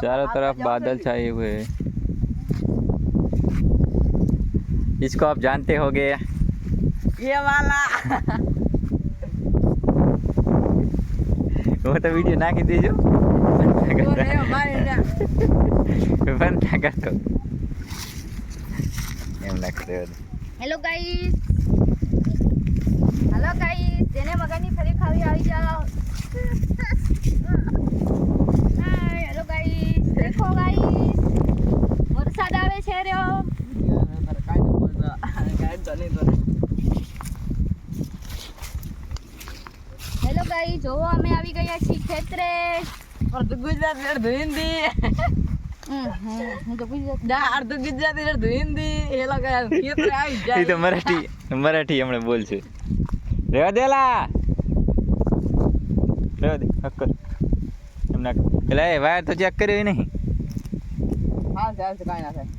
चारों तरफ बादल छाए हुए हैं। इसको आप जानते होंगे, ये वाला वो तो वीडियो ना की दीजो બંધ ના કરતો એમ લાગશે। હેલો ગાઈસ, જેને મગરની ફરી ખાવી આવી જાઓ। હાય હેલો ગાઈસ, દેખો ગાઈસ વરસાદ આવે છે રહ્યો। હેલો ગાઈસ, જોવો અમે આવી ગયા છીએ ખેતરે। અડધું ગુજરાતી અડધું હિન્દી હું તો ગુજરાત અડધું ગુજરાતી અડધું હિન્દી એ લોકો ખેતરે આવી જાય। એ તો મરાઠી હમણાં બોલશે। રેવા દેલા રેવા દે હક્કર એમ ના એટલે એ વાયર તો ચેક કર્યો નહીં। હા ચાલશે કાંઈ ના થાય।